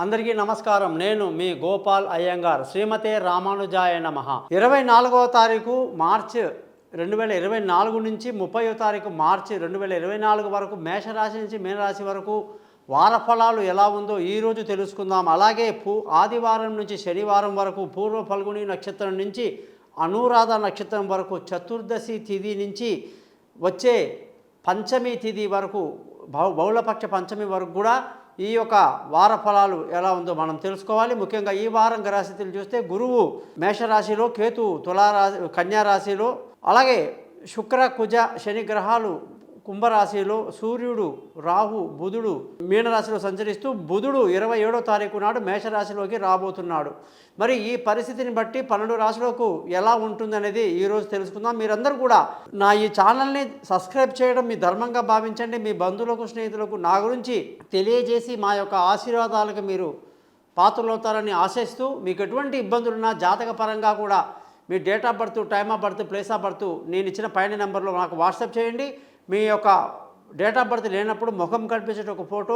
అందరికీ నమస్కారం. నేను మీ గోపాల్ అయ్యంగార్. శ్రీమతే రామానుజాయ నమః. 24వ తారీఖు మార్చి 2024 నుంచి 30వ తారీఖు మార్చి 2024 వరకు మేషరాశి నుంచి మీనరాశి వరకు వార ఫలాలు ఎలా ఉందో ఈరోజు తెలుసుకుందాం. అలాగే ఆదివారం నుంచి శనివారం వరకు పూర్వ ఫల్గుని నక్షత్రం నుంచి అనురాధ నక్షత్రం వరకు చతుర్దశి తిథి నుంచి వచ్చే పంచమి తిథి వరకు బహుళపక్ష పంచమి వరకు కూడా ఈ యొక్క వార ఫలాలు ఎలా ఉందో మనం తెలుసుకోవాలి. ముఖ్యంగా ఈ వారం గ్రహస్థితులు చూస్తే గురువు మేషరాశిలో, కేతు కన్యారాశిలో, అలాగే శుక్ర కుజ శని గ్రహాలు కుంభరాశిలో, సూర్యుడు రాహు బుధుడు మీనరాశిలో సంచరిస్తూ బుధుడు 27వ తారీఖు నాడు మేషరాశిలోకి రాబోతున్నాడు. మరి ఈ పరిస్థితిని బట్టి 12 రాశులకు ఎలా ఉంటుందనేది ఈరోజు తెలుసుకుందాం. మీరందరూ కూడా నా ఈ ఛానల్ని సబ్స్క్రైబ్ చేయడం మీ ధర్మంగా భావించండి. మీ బంధువులకు, స్నేహితులకు నా గురించి తెలియజేసి మా యొక్క ఆశీర్వాదాలకు మీరు పాత్రలవుతారని ఆశిస్తూ, మీకు ఎటువంటి ఇబ్బందులున్నా జాతకపరంగా కూడా మీ date of birth, time of birth, place of birth నేను ఇచ్చిన పైన నెంబర్లో నాకు వాట్సాప్ చేయండి. మీ యొక్క డేట్ ఆఫ్ బర్త్ లేనప్పుడు ముఖం కనిపించే ఒక ఫోటో,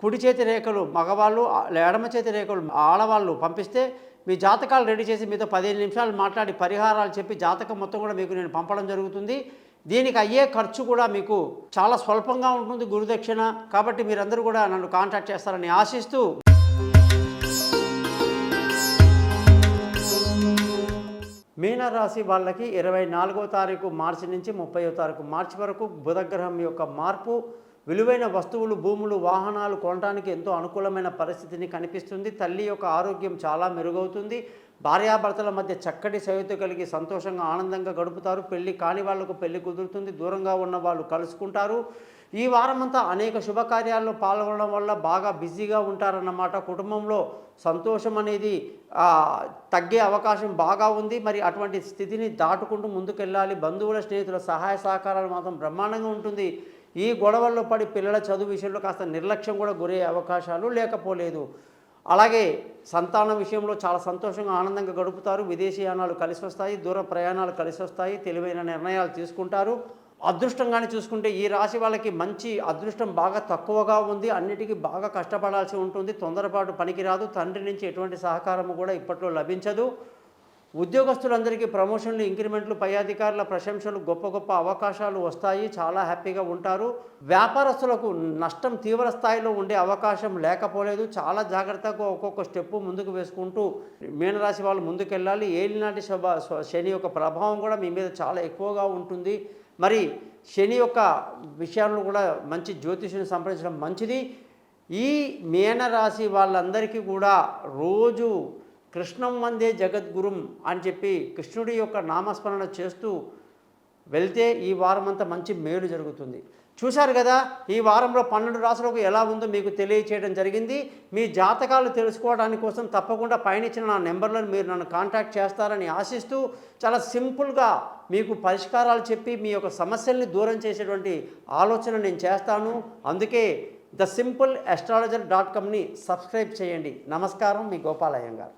కుడి చేతి రేఖలు మగవాళ్ళు, ఎడమ చేతి రేఖలు ఆడవాళ్ళు పంపిస్తే మీ జాతకాలు రెడీ చేసి మీతో 15 నిమిషాలు మాట్లాడి పరిహారాలు చెప్పి జాతకం మొత్తం కూడా మీకు నేను పంపడం జరుగుతుంది. దీనికి అయ్యే ఖర్చు కూడా మీకు చాలా స్వల్పంగా ఉంటుంది, గురుదక్షిణ. కాబట్టి మీరందరూ కూడా నన్ను కాంటాక్ట్ చేస్తారని ఆశిస్తూ, మీనరాశి వాళ్ళకి 24వ తారీఖు మార్చి నుంచి 30వ తారీఖు మార్చి వరకు బుధగ్రహం యొక్క మార్పు విలువైన వస్తువులు, భూములు, వాహనాలు కొనడానికి ఎంతో అనుకూలమైన పరిస్థితిని కనిపిస్తుంది. తల్లి యొక్క ఆరోగ్యం చాలా మెరుగవుతుంది. భార్యాభర్తల మధ్య చక్కటి సయోధ్య కలిగి సంతోషంగా ఆనందంగా గడుపుతారు. పెళ్లి కాని వాళ్లకు పెళ్లి కుదురుతుంది. దూరంగా ఉన్న వాళ్ళు కలుసుకుంటారు. ఈ వారమంతా అనేక శుభకార్యాల్లో పాల్గొనడం వల్ల బాగా బిజీగా ఉంటారన్నమాట. కుటుంబంలో సంతోషం అనేది తగ్గే అవకాశం బాగా ఉంది. మరి అటువంటి స్థితిని దాటుకుంటూ ముందుకెళ్ళాలి. బంధువుల, స్నేహితుల సహాయ సహకారాలు మాత్రం బ్రహ్మాండంగా ఉంటుంది. ఈ గొడవల్లో పడి పిల్లల చదువు విషయంలో కాస్త నిర్లక్ష్యం కూడా గురయ్యే అవకాశాలు లేకపోలేదు. అలాగే సంతానం విషయంలో చాలా సంతోషంగా ఆనందంగా గడుపుతారు. విదేశీయానాలు కలిసి వస్తాయి. దూర ప్రయాణాలు కలిసి వస్తాయి. తెలివైన నిర్ణయాలు తీసుకుంటారు. అదృష్టంగానే చూసుకుంటే ఈ రాశి వాళ్ళకి మంచి అదృష్టం బాగా తక్కువగా ఉంది. అన్నిటికీ బాగా కష్టపడాల్సి ఉంటుంది. తొందరపాటు పనికిరాదు. తండ్రి నుంచి ఎటువంటి సహకారము కూడా ఇప్పట్లో లభించదు. ఉద్యోగస్తులందరికీ ప్రమోషన్లు, ఇంక్రిమెంట్లు, పై అధికారుల ప్రశంసలు, గొప్ప గొప్ప అవకాశాలు వస్తాయి. చాలా హ్యాపీగా ఉంటారు. వ్యాపారస్తులకు నష్టం తీవ్ర స్థాయిలో ఉండే అవకాశం లేకపోలేదు. చాలా జాగ్రత్తగా ఒక్కొక్క స్టెప్పు ముందుకు వేసుకుంటూ మీనరాశి వాళ్ళు ముందుకెళ్ళాలి. ఏలినాటి శని యొక్క ప్రభావం కూడా మీ మీద చాలా ఎక్కువగా ఉంటుంది. మరి శని యొక్క విషయాలను కూడా మంచి జ్యోతిషుని సంప్రదించడం మంచిది. ఈ మీనరాశి వాళ్ళందరికీ కూడా రోజు కృష్ణం వందే జగద్గురుం అని చెప్పి కృష్ణుడి యొక్క నామస్మరణ చేస్తూ వెళ్తే ఈ వారమంతా మంచి మేలు జరుగుతుంది. చూశారు కదా, ఈ వారంలో 12 రాశులకు ఎలా ఉందో మీకు తెలియచేయడం జరిగింది. మీ జాతకాలు తెలుసుకోవడానికి కోసం తప్పకుండా పైన ఇచ్చిన నా నెంబర్లను మీరు నన్ను కాంటాక్ట్ చేస్తారని ఆశిస్తూ, చాలా సింపుల్గా మీకు పరిష్కారాలు చెప్పి మీ యొక్క సమస్యల్ని దూరం చేసేటువంటి ఆలోచన నేను చేస్తాను. అందుకే thesimpleastrologer.comని సబ్స్క్రైబ్ చేయండి. నమస్కారం, మీ గోపాల్ అయ్యంగార్.